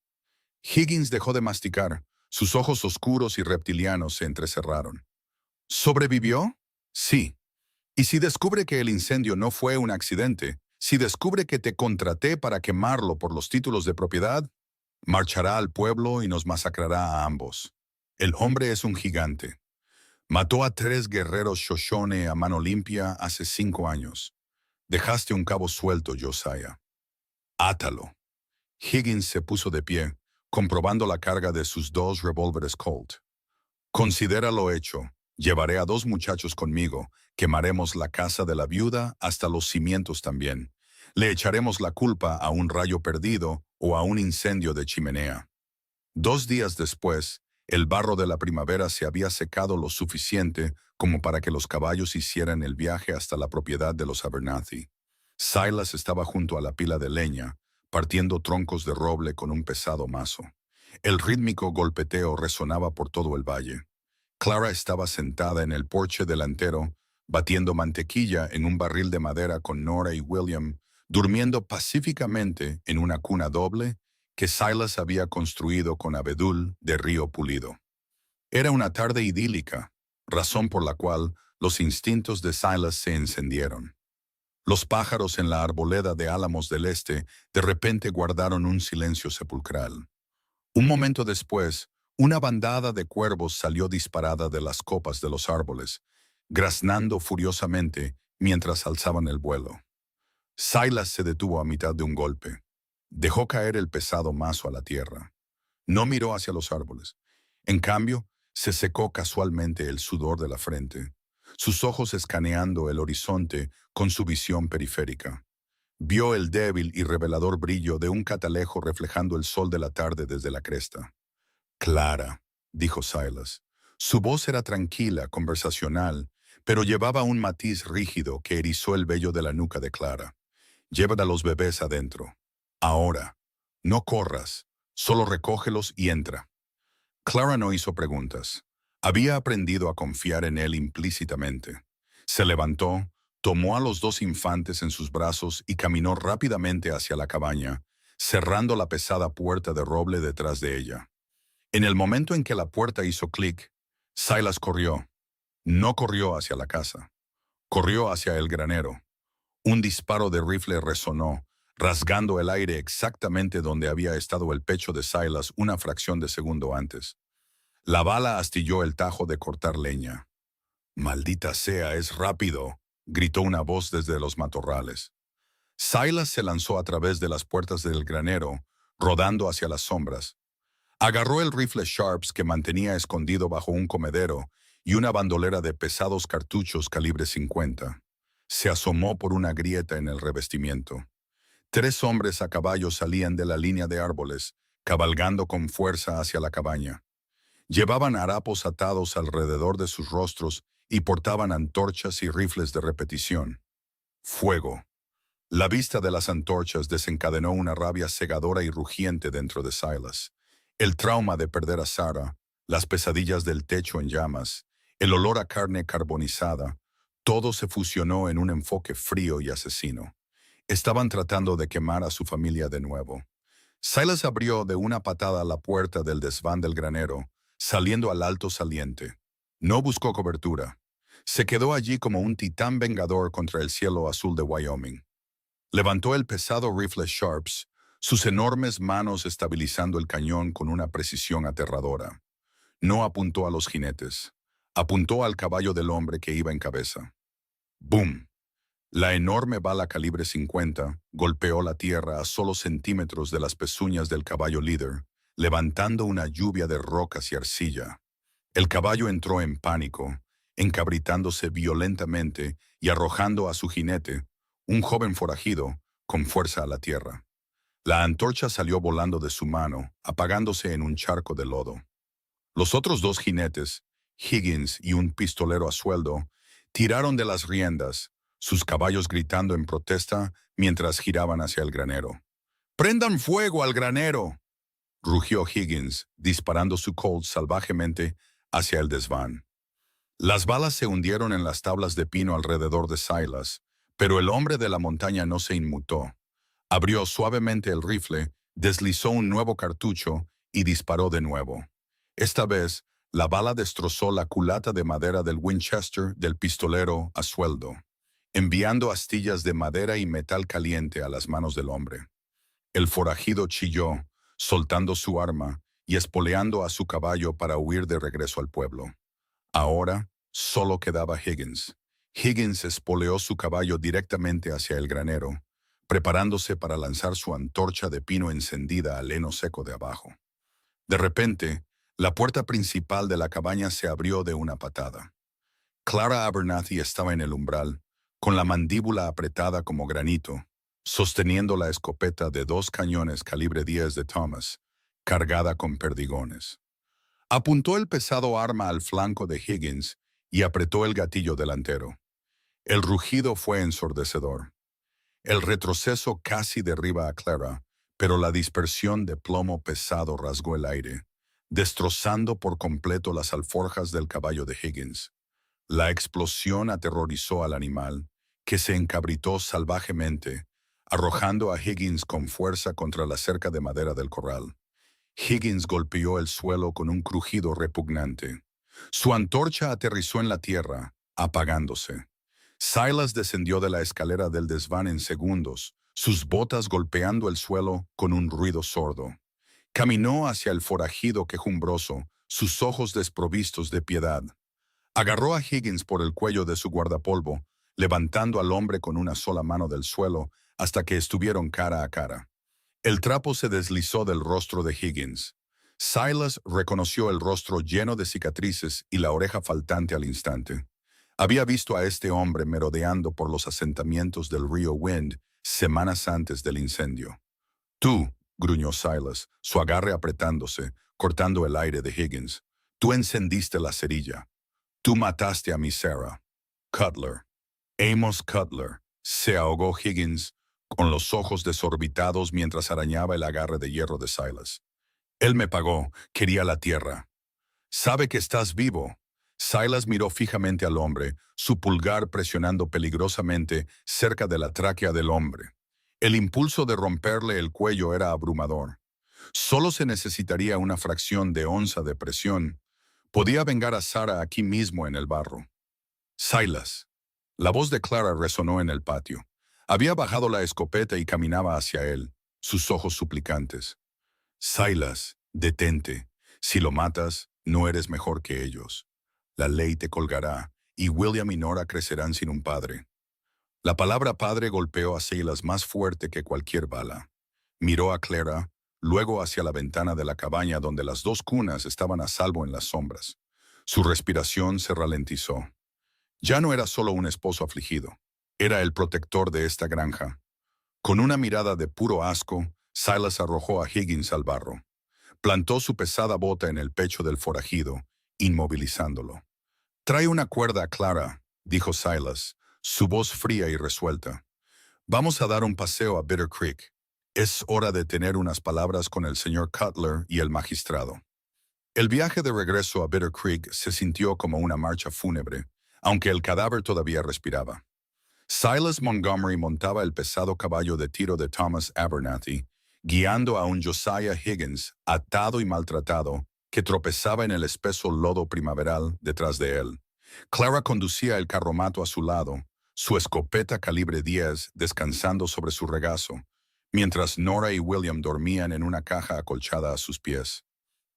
Higgins dejó de masticar. Sus ojos oscuros y reptilianos se entrecerraron. ¿Sobrevivió? Sí. ¿Y si descubre que el incendio no fue un accidente? Si descubre que te contraté para quemarlo por los títulos de propiedad, marchará al pueblo y nos masacrará a ambos. El hombre es un gigante. Mató a 3 guerreros Shoshone a mano limpia hace 5 años. Dejaste un cabo suelto, Josiah. Átalo. Higgins se puso de pie, comprobando la carga de sus 2 revólveres Colt. Considéralo hecho. Llevaré a 2 muchachos conmigo. Quemaremos la casa de la viuda hasta los cimientos también. Le echaremos la culpa a un rayo perdido o a un incendio de chimenea. 2 días después, el barro de la primavera se había secado lo suficiente como para que los caballos hicieran el viaje hasta la propiedad de los Abernathy. Silas estaba junto a la pila de leña, partiendo troncos de roble con un pesado mazo. El rítmico golpeteo resonaba por todo el valle. Clara estaba sentada en el porche delantero, batiendo mantequilla en un barril de madera con Nora y William, durmiendo pacíficamente en una cuna doble que Silas había construido con abedul de río pulido. Era una tarde idílica, razón por la cual los instintos de Silas se encendieron. Los pájaros en la arboleda de álamos del este de repente guardaron un silencio sepulcral. Un momento después, una bandada de cuervos salió disparada de las copas de los árboles, graznando furiosamente mientras alzaban el vuelo. Silas se detuvo a mitad de un golpe. Dejó caer el pesado mazo a la tierra. No miró hacia los árboles. En cambio, se secó casualmente el sudor de la frente, sus ojos escaneando el horizonte con su visión periférica. Vio el débil y revelador brillo de un catalejo reflejando el sol de la tarde desde la cresta. Clara, dijo Silas. Su voz era tranquila, conversacional, pero llevaba un matiz rígido que erizó el vello de la nuca de Clara. Llévala a los bebés adentro. Ahora. No corras. Solo recógelos y entra. Clara no hizo preguntas. Había aprendido a confiar en él implícitamente. Se levantó, tomó a los 2 infantes en sus brazos y caminó rápidamente hacia la cabaña, cerrando la pesada puerta de roble detrás de ella. En el momento en que la puerta hizo clic, Silas corrió. No corrió hacia la casa. Corrió hacia el granero. Un disparo de rifle resonó, rasgando el aire exactamente donde había estado el pecho de Silas una fracción de segundo antes. La bala astilló el tajo de cortar leña. «Maldita sea, es rápido», gritó una voz desde los matorrales. Silas se lanzó a través de las puertas del granero, rodando hacia las sombras. Agarró el rifle Sharps que mantenía escondido bajo un comedero y una bandolera de pesados cartuchos calibre 50. Se asomó por una grieta en el revestimiento. 3 hombres a caballo salían de la línea de árboles, cabalgando con fuerza hacia la cabaña. Llevaban harapos atados alrededor de sus rostros y portaban antorchas y rifles de repetición. Fuego. La vista de las antorchas desencadenó una rabia cegadora y rugiente dentro de Silas. El trauma de perder a Sarah, las pesadillas del techo en llamas, el olor a carne carbonizada, todo se fusionó en un enfoque frío y asesino. Estaban tratando de quemar a su familia de nuevo. Silas abrió de una patada la puerta del desván del granero, saliendo al alto saliente. No buscó cobertura. Se quedó allí como un titán vengador contra el cielo azul de Wyoming. Levantó el pesado rifle Sharps, sus enormes manos estabilizando el cañón con una precisión aterradora. No apuntó a los jinetes. Apuntó al caballo del hombre que iba en cabeza. ¡Bum! La enorme bala calibre 50 golpeó la tierra a solo centímetros de las pezuñas del caballo líder, levantando una lluvia de rocas y arcilla. El caballo entró en pánico, encabritándose violentamente y arrojando a su jinete, un joven forajido, con fuerza a la tierra. La antorcha salió volando de su mano, apagándose en un charco de lodo. Los otros 2 jinetes, Higgins y un pistolero a sueldo, tiraron de las riendas, sus caballos gritando en protesta mientras giraban hacia el granero. «¡Prendan fuego al granero!», rugió Higgins, disparando su Colt salvajemente hacia el desván. Las balas se hundieron en las tablas de pino alrededor de Silas, pero el hombre de la montaña no se inmutó. Abrió suavemente el rifle, deslizó un nuevo cartucho y disparó de nuevo. Esta vez, la bala destrozó la culata de madera del Winchester del pistolero a sueldo, enviando astillas de madera y metal caliente a las manos del hombre. El forajido chilló, soltando su arma y espoleando a su caballo para huir de regreso al pueblo. Ahora, solo quedaba Higgins. Higgins espoleó su caballo directamente hacia el granero, preparándose para lanzar su antorcha de pino encendida al heno seco de abajo. De repente, la puerta principal de la cabaña se abrió de una patada. Clara Abernathy estaba en el umbral, con la mandíbula apretada como granito, sosteniendo la escopeta de 2 cañones calibre 10 de Thomas, cargada con perdigones. Apuntó el pesado arma al flanco de Higgins y apretó el gatillo delantero. El rugido fue ensordecedor. El retroceso casi derriba a Clara, pero la dispersión de plomo pesado rasgó el aire, destrozando por completo las alforjas del caballo de Higgins. La explosión aterrorizó al animal, que se encabritó salvajemente, arrojando a Higgins con fuerza contra la cerca de madera del corral. Higgins golpeó el suelo con un crujido repugnante. Su antorcha aterrizó en la tierra, apagándose. Silas descendió de la escalera del desván en segundos, sus botas golpeando el suelo con un ruido sordo. Caminó hacia el forajido quejumbroso, sus ojos desprovistos de piedad. Agarró a Higgins por el cuello de su guardapolvo, levantando al hombre con una sola mano del suelo hasta que estuvieron cara a cara. El trapo se deslizó del rostro de Higgins. Silas reconoció el rostro lleno de cicatrices y la oreja faltante al instante. Había visto a este hombre merodeando por los asentamientos del río Wind semanas antes del incendio. «Tú», gruñó Silas, su agarre apretándose, cortando el aire de Higgins. «Tú encendiste la cerilla. Tú mataste a mi Sarah. Cutler». «Amos Cutler», se ahogó Higgins, con los ojos desorbitados mientras arañaba el agarre de hierro de Silas. «Él me pagó, quería la tierra». «Sabe que estás vivo». Silas miró fijamente al hombre, su pulgar presionando peligrosamente cerca de la tráquea del hombre. El impulso de romperle el cuello era abrumador. Solo se necesitaría una fracción de onza de presión. Podía vengar a Sarah aquí mismo en el barro. «Silas». La voz de Clara resonó en el patio. Había bajado la escopeta y caminaba hacia él, sus ojos suplicantes. Silas, detente. Si lo matas, no eres mejor que ellos. La ley te colgará, y William y Nora crecerán sin un padre. La palabra padre golpeó a Silas más fuerte que cualquier bala. Miró a Clara, luego hacia la ventana de la cabaña donde las dos cunas estaban a salvo en las sombras. Su respiración se ralentizó. Ya no era solo un esposo afligido, era el protector de esta granja. Con una mirada de puro asco, Silas arrojó a Higgins al barro. Plantó su pesada bota en el pecho del forajido, inmovilizándolo. «Trae una cuerda a Clara», dijo Silas, su voz fría y resuelta. «Vamos a dar un paseo a Bitter Creek. Es hora de tener unas palabras con el señor Cutler y el magistrado». El viaje de regreso a Bitter Creek se sintió como una marcha fúnebre, aunque el cadáver todavía respiraba. Silas Montgomery montaba el pesado caballo de tiro de Thomas Abernathy, guiando a un Josiah Higgins, atado y maltratado, que tropezaba en el espeso lodo primaveral detrás de él. Clara conducía el carromato a su lado, su escopeta calibre 10 descansando sobre su regazo, mientras Nora y William dormían en una caja acolchada a sus pies.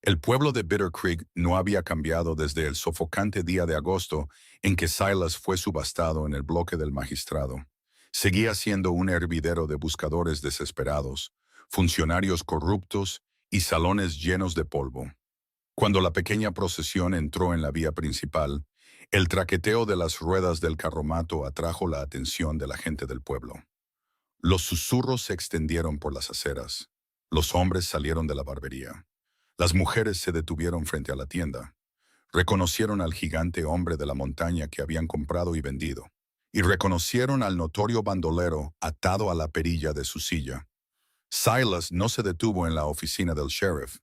El pueblo de Bitter Creek no había cambiado desde el sofocante día de agosto en que Silas fue subastado en el bloque del magistrado. Seguía siendo un hervidero de buscadores desesperados, funcionarios corruptos y salones llenos de polvo. Cuando la pequeña procesión entró en la vía principal, el traqueteo de las ruedas del carromato atrajo la atención de la gente del pueblo. Los susurros se extendieron por las aceras. Los hombres salieron de la barbería. Las mujeres se detuvieron frente a la tienda. Reconocieron al gigante hombre de la montaña que habían comprado y vendido. Y reconocieron al notorio bandolero atado a la perilla de su silla. Silas no se detuvo en la oficina del sheriff.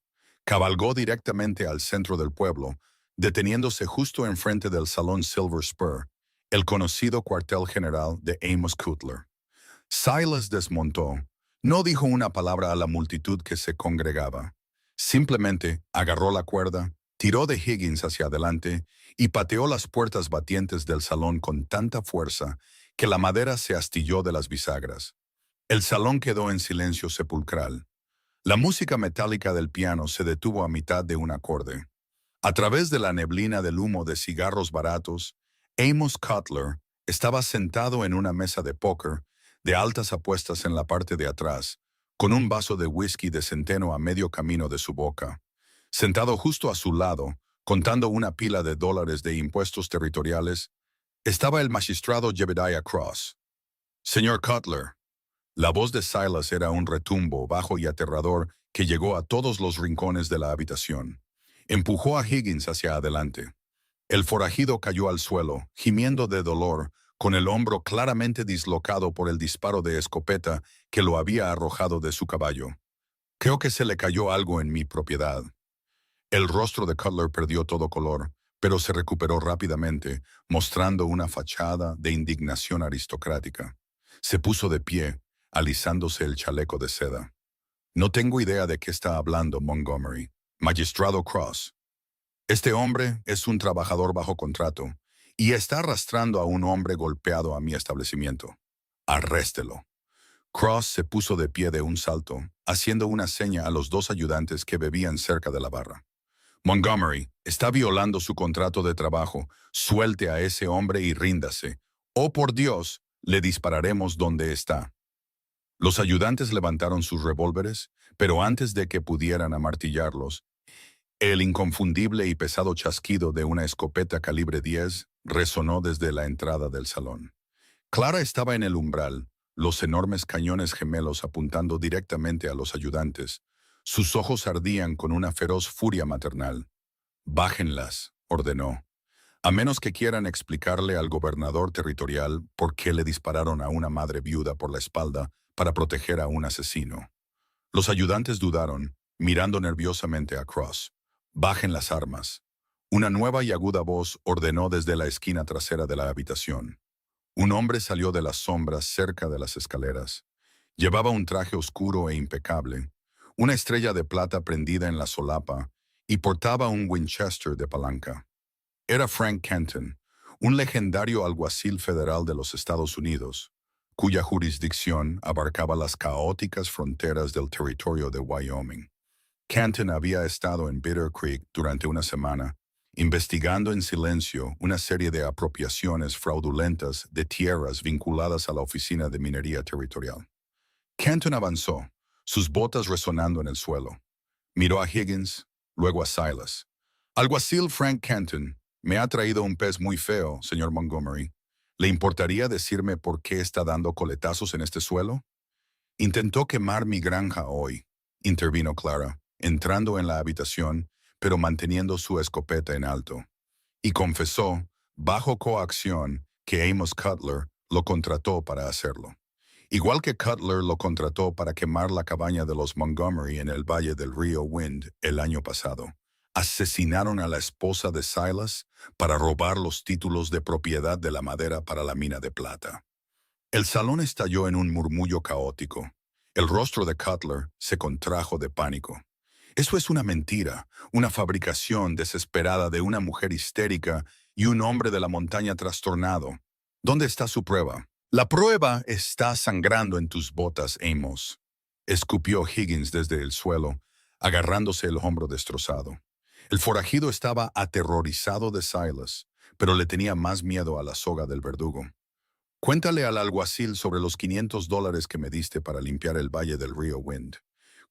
Cabalgó directamente al centro del pueblo, deteniéndose justo enfrente del Salón Silver Spur, el conocido cuartel general de Amos Cutler. Silas desmontó. No dijo una palabra a la multitud que se congregaba. Simplemente agarró la cuerda, tiró de Higgins hacia adelante y pateó las puertas batientes del salón con tanta fuerza que la madera se astilló de las bisagras. El salón quedó en silencio sepulcral. La música metálica del piano se detuvo a mitad de un acorde. A través de la neblina del humo de cigarros baratos, Amos Cutler estaba sentado en una mesa de póker de altas apuestas en la parte de atrás, con un vaso de whisky de centeno a medio camino de su boca. Sentado justo a su lado, contando una pila de dólares de impuestos territoriales, estaba el magistrado Jebediah Cross. «Señor Cutler». La voz de Silas era un retumbo bajo y aterrador que llegó a todos los rincones de la habitación. Empujó a Higgins hacia adelante. El forajido cayó al suelo, gimiendo de dolor, con el hombro claramente dislocado por el disparo de escopeta que lo había arrojado de su caballo. «Creo que se le cayó algo en mi propiedad». El rostro de Cutler perdió todo color, pero se recuperó rápidamente, mostrando una fachada de indignación aristocrática. Se puso de pie, alisándose el chaleco de seda. «No tengo idea de qué está hablando Montgomery. Magistrado Cross. Este hombre es un trabajador bajo contrato y está arrastrando a un hombre golpeado a mi establecimiento. Arréstelo». Cross se puso de pie de un salto, haciendo una seña a los dos ayudantes que bebían cerca de la barra. «Montgomery, está violando su contrato de trabajo. Suelte a ese hombre y ríndase. O por Dios, le dispararemos donde está». Los ayudantes levantaron sus revólveres, pero antes de que pudieran amartillarlos, el inconfundible y pesado chasquido de una escopeta calibre 10 resonó desde la entrada del salón. Clara estaba en el umbral, los enormes cañones gemelos apuntando directamente a los ayudantes. Sus ojos ardían con una feroz furia maternal. «Bájenlas», ordenó. «A menos que quieran explicarle al gobernador territorial por qué le dispararon a una madre viuda por la espalda para proteger a un asesino». Los ayudantes dudaron, mirando nerviosamente a Cross. «Bajen las armas». Una nueva y aguda voz ordenó desde la esquina trasera de la habitación. Un hombre salió de las sombras cerca de las escaleras. Llevaba un traje oscuro e impecable, una estrella de plata prendida en la solapa y portaba un Winchester de palanca. Era Frank Kenton, un legendario alguacil federal de los Estados Unidos. cuya jurisdicción abarcaba las caóticas fronteras del territorio de Wyoming. Canton había estado en Bitter Creek durante una semana, investigando en silencio una serie de apropiaciones fraudulentas de tierras vinculadas a la Oficina de Minería Territorial. Canton avanzó, sus botas resonando en el suelo. Miró a Higgins, luego a Silas. Alguacil Frank Canton, me ha traído un pez muy feo, señor Montgomery. ¿Le importaría decirme por qué está dando coletazos en este suelo? Intentó quemar mi granja hoy, intervino Clara, entrando en la habitación, pero manteniendo su escopeta en alto. Y confesó, bajo coacción, que Amos Cutler lo contrató para hacerlo. Igual que Cutler lo contrató para quemar la cabaña de los Montgomery en el valle del río Wind el año pasado. Asesinaron a la esposa de Silas para robar los títulos de propiedad de la madera para la mina de plata. El salón estalló en un murmullo caótico. El rostro de Cutler se contrajo de pánico. Eso es una mentira, una fabricación desesperada de una mujer histérica y un hombre de la montaña trastornado. ¿Dónde está su prueba? La prueba está sangrando en tus botas, Amos, escupió Higgins desde el suelo, agarrándose el hombro destrozado. El forajido estaba aterrorizado de Silas, pero le tenía más miedo a la soga del verdugo. Cuéntale al alguacil sobre los $500 que me diste para limpiar el valle del río Wind.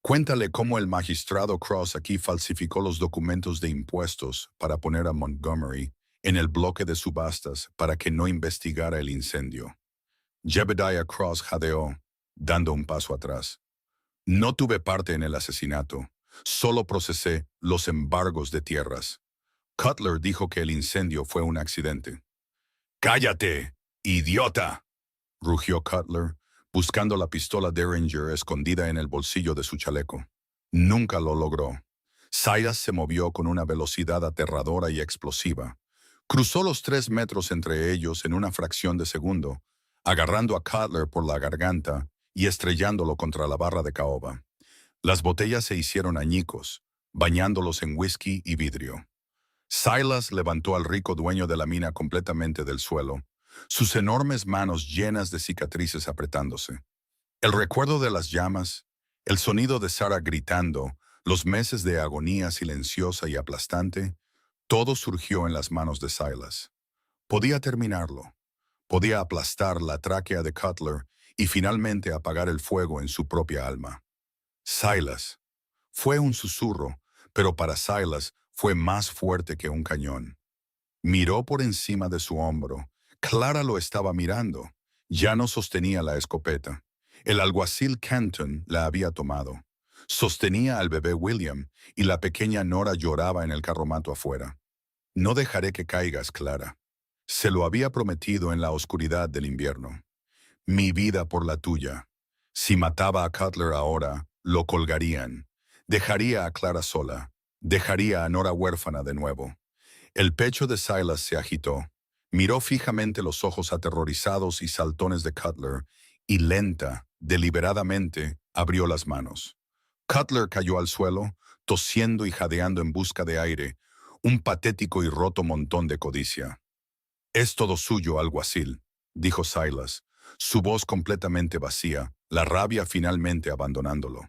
Cuéntale cómo el magistrado Cross aquí falsificó los documentos de impuestos para poner a Montgomery en el bloque de subastas para que no investigara el incendio. Jebediah Cross jadeó, dando un paso atrás. No tuve parte en el asesinato, solo procesé los embargos de tierras. Cutler dijo que el incendio fue un accidente. ¡Cállate, idiota!, rugió Cutler, buscando la pistola Derringer escondida en el bolsillo de su chaleco. Nunca lo logró. Silas se movió con una velocidad aterradora y explosiva. Cruzó los 3 metros entre ellos en una fracción de segundo, agarrando a Cutler por la garganta y estrellándolo contra la barra de caoba. Las botellas se hicieron añicos, bañándolos en whisky y vidrio. Silas levantó al rico dueño de la mina completamente del suelo, sus enormes manos llenas de cicatrices apretándose. El recuerdo de las llamas, el sonido de Sarah gritando, los meses de agonía silenciosa y aplastante, todo surgió en las manos de Silas. Podía terminarlo. Podía aplastar la tráquea de Cutler y finalmente apagar el fuego en su propia alma. Silas. Fue un susurro, pero para Silas fue más fuerte que un cañón. Miró por encima de su hombro. Clara lo estaba mirando. Ya no sostenía la escopeta. El alguacil Canton la había tomado. Sostenía al bebé William y la pequeña Nora lloraba en el carromato afuera. No dejaré que caigas, Clara. Se lo había prometido en la oscuridad del invierno. Mi vida por la tuya. Si mataba a Cutler ahora, lo colgarían. Dejaría a Clara sola. Dejaría a Nora huérfana de nuevo. El pecho de Silas se agitó. Miró fijamente los ojos aterrorizados y saltones de Cutler y lenta, deliberadamente, abrió las manos. Cutler cayó al suelo, tosiendo y jadeando en busca de aire, un patético y roto montón de codicia. «Es todo suyo, alguacil», dijo Silas, su voz completamente vacía, la rabia finalmente abandonándolo.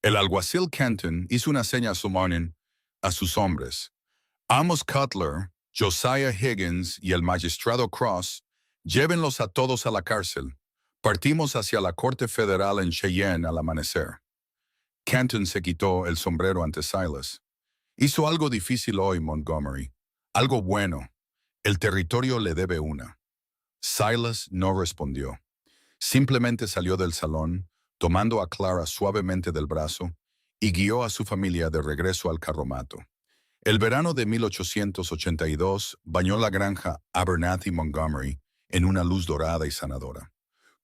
El alguacil Canton hizo una seña a Sumonen, a sus hombres. Amos Cutler, Josiah Higgins y el magistrado Cross, llévenlos a todos a la cárcel. Partimos hacia la Corte Federal en Cheyenne al amanecer. Canton se quitó el sombrero ante Silas. Hizo algo difícil hoy, Montgomery. Algo bueno. El territorio le debe una. Silas no respondió. Simplemente salió del salón, tomando a Clara suavemente del brazo, y guió a su familia de regreso al carromato. El verano de 1882 bañó la granja Abernathy Montgomery en una luz dorada y sanadora.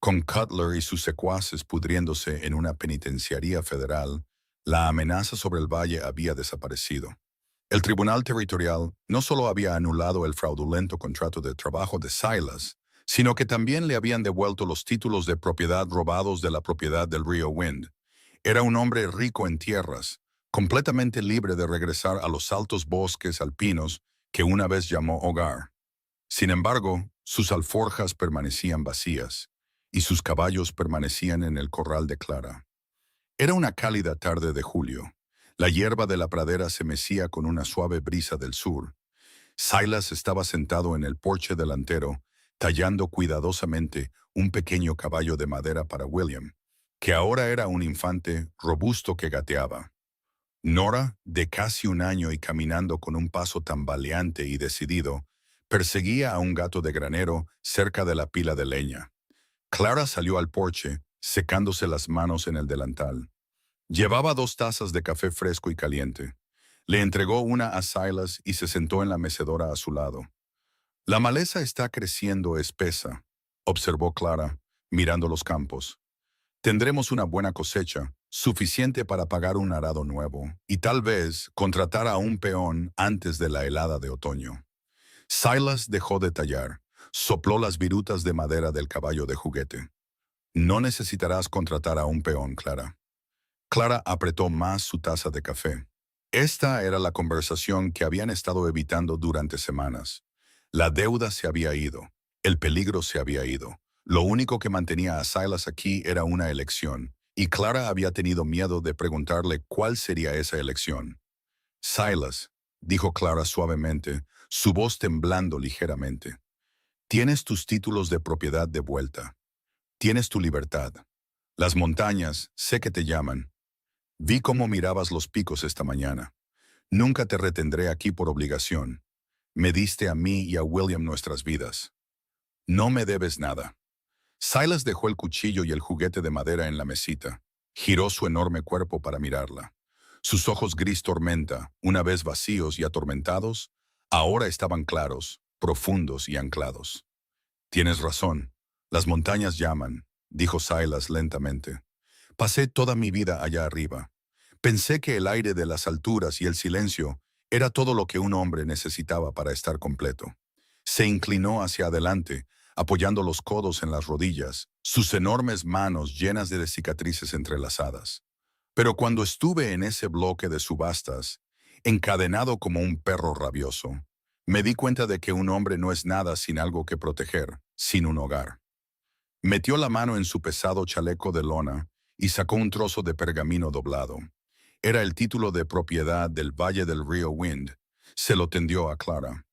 Con Cutler y sus secuaces pudriéndose en una penitenciaría federal, la amenaza sobre el valle había desaparecido. El Tribunal Territorial no solo había anulado el fraudulento contrato de trabajo de Silas, sino que también le habían devuelto los títulos de propiedad robados de la propiedad del río Wind. Era un hombre rico en tierras, completamente libre de regresar a los altos bosques alpinos que una vez llamó hogar. Sin embargo, sus alforjas permanecían vacías, y sus caballos permanecían en el corral de Clara. Era una cálida tarde de julio. La hierba de la pradera se mecía con una suave brisa del sur. Silas estaba sentado en el porche delantero, tallando cuidadosamente un pequeño caballo de madera para William, que ahora era un infante robusto que gateaba. Nora, de casi un año y caminando con un paso tambaleante y decidido, perseguía a un gato de granero cerca de la pila de leña. Clara salió al porche, secándose las manos en el delantal. Llevaba 2 tazas de café fresco y caliente. Le entregó una a Silas y se sentó en la mecedora a su lado. La maleza está creciendo espesa, observó Clara, mirando los campos. Tendremos una buena cosecha, suficiente para pagar un arado nuevo, y tal vez contratar a un peón antes de la helada de otoño. Silas dejó de tallar, sopló las virutas de madera del caballo de juguete. No necesitarás contratar a un peón, Clara. Clara apretó más su taza de café. Esta era la conversación que habían estado evitando durante semanas. La deuda se había ido, el peligro se había ido. Lo único que mantenía a Silas aquí era una elección, y Clara había tenido miedo de preguntarle cuál sería esa elección. Silas, dijo Clara suavemente, su voz temblando ligeramente. Tienes tus títulos de propiedad de vuelta. Tienes tu libertad. Las montañas, sé que te llaman. Vi cómo mirabas los picos esta mañana. Nunca te retendré aquí por obligación. Me diste a mí y a William nuestras vidas. No me debes nada. Silas dejó el cuchillo y el juguete de madera en la mesita. Giró su enorme cuerpo para mirarla. Sus ojos gris tormenta, una vez vacíos y atormentados, ahora estaban claros, profundos y anclados. Tienes razón. Las montañas llaman, dijo Silas lentamente. Pasé toda mi vida allá arriba. Pensé que el aire de las alturas y el silencio era todo lo que un hombre necesitaba para estar completo. Se inclinó hacia adelante, apoyando los codos en las rodillas, sus enormes manos llenas de cicatrices entrelazadas. Pero cuando estuve en ese bloque de subastas, encadenado como un perro rabioso, me di cuenta de que un hombre no es nada sin algo que proteger, sin un hogar. Metió la mano en su pesado chaleco de lona y sacó un trozo de pergamino doblado. Era el título de propiedad del Valle del Río Wind. Se lo tendió a Clara.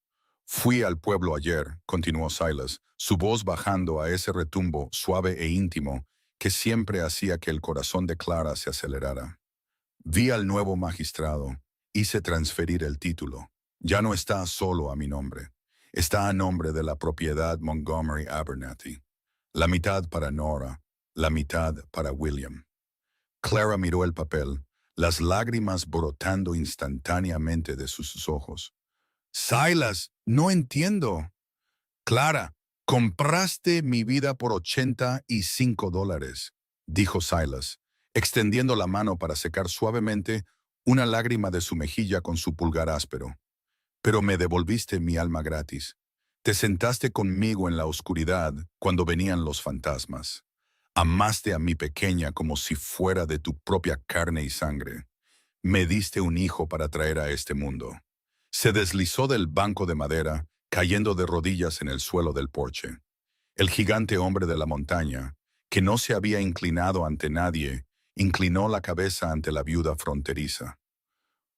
Fui al pueblo ayer, continuó Silas, su voz bajando a ese retumbo suave e íntimo que siempre hacía que el corazón de Clara se acelerara. Vi al nuevo magistrado, hice transferir el título. Ya no está solo a mi nombre. Está a nombre de la propiedad Montgomery Abernathy. La mitad para Nora, la mitad para William. Clara miró el papel, las lágrimas brotando instantáneamente de sus ojos. Silas, no entiendo. Clara, compraste mi vida por $85, dijo Silas, extendiendo la mano para secar suavemente una lágrima de su mejilla con su pulgar áspero. Pero me devolviste mi alma gratis. Te sentaste conmigo en la oscuridad cuando venían los fantasmas. Amaste a mi pequeña como si fuera de tu propia carne y sangre. Me diste un hijo para traer a este mundo. Se deslizó del banco de madera, cayendo de rodillas en el suelo del porche. El gigante hombre de la montaña, que no se había inclinado ante nadie, inclinó la cabeza ante la viuda fronteriza.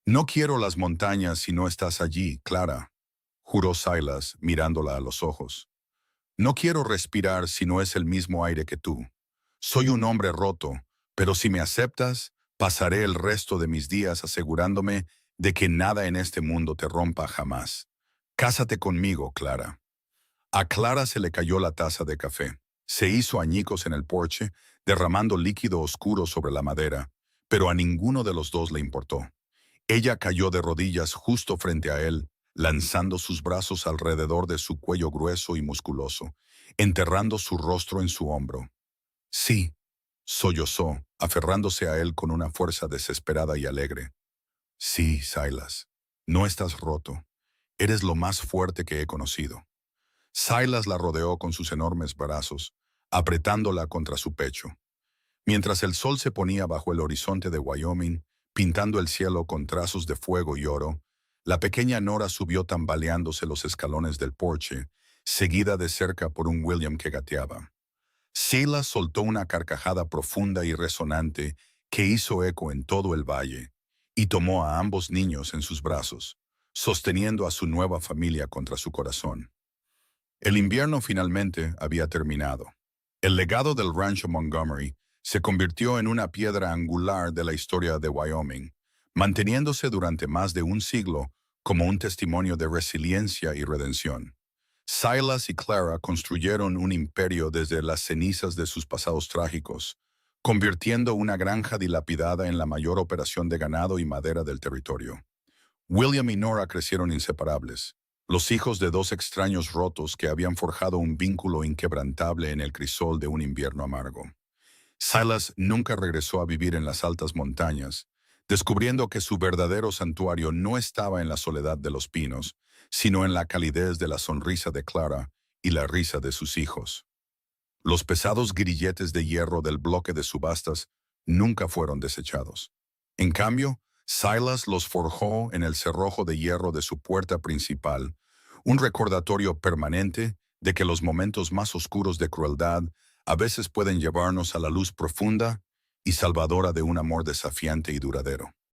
No quiero las montañas si no estás allí, Clara, juró Silas, mirándola a los ojos. No quiero respirar si no es el mismo aire que tú. Soy un hombre roto, pero si me aceptas, pasaré el resto de mis días asegurándome de que nada en este mundo te rompa jamás. Cásate conmigo, Clara. A Clara se le cayó la taza de café. Se hizo añicos en el porche, derramando líquido oscuro sobre la madera, pero a ninguno de los dos le importó. Ella cayó de rodillas justo frente a él, lanzando sus brazos alrededor de su cuello grueso y musculoso, enterrando su rostro en su hombro. Sí, sollozó, aferrándose a él con una fuerza desesperada y alegre. Sí, Silas, no estás roto. Eres lo más fuerte que he conocido. Silas la rodeó con sus enormes brazos, apretándola contra su pecho. Mientras el sol se ponía bajo el horizonte de Wyoming, pintando el cielo con trazos de fuego y oro, la pequeña Nora subió tambaleándose los escalones del porche, seguida de cerca por un William que gateaba. Silas soltó una carcajada profunda y resonante que hizo eco en todo el valle, y tomó a ambos niños en sus brazos, sosteniendo a su nueva familia contra su corazón. El invierno finalmente había terminado. El legado del rancho Montgomery se convirtió en una piedra angular de la historia de Wyoming, manteniéndose durante más de un siglo como un testimonio de resiliencia y redención. Silas y Clara construyeron un imperio desde las cenizas de sus pasados trágicos, convirtiendo una granja dilapidada en la mayor operación de ganado y madera del territorio. William y Nora crecieron inseparables, los hijos de dos extraños rotos que habían forjado un vínculo inquebrantable en el crisol de un invierno amargo. Silas nunca regresó a vivir en las altas montañas, descubriendo que su verdadero santuario no estaba en la soledad de los pinos, sino en la calidez de la sonrisa de Clara y la risa de sus hijos. Los pesados grilletes de hierro del bloque de subastas nunca fueron desechados. En cambio, Silas los forjó en el cerrojo de hierro de su puerta principal, un recordatorio permanente de que los momentos más oscuros de crueldad a veces pueden llevarnos a la luz profunda y salvadora de un amor desafiante y duradero.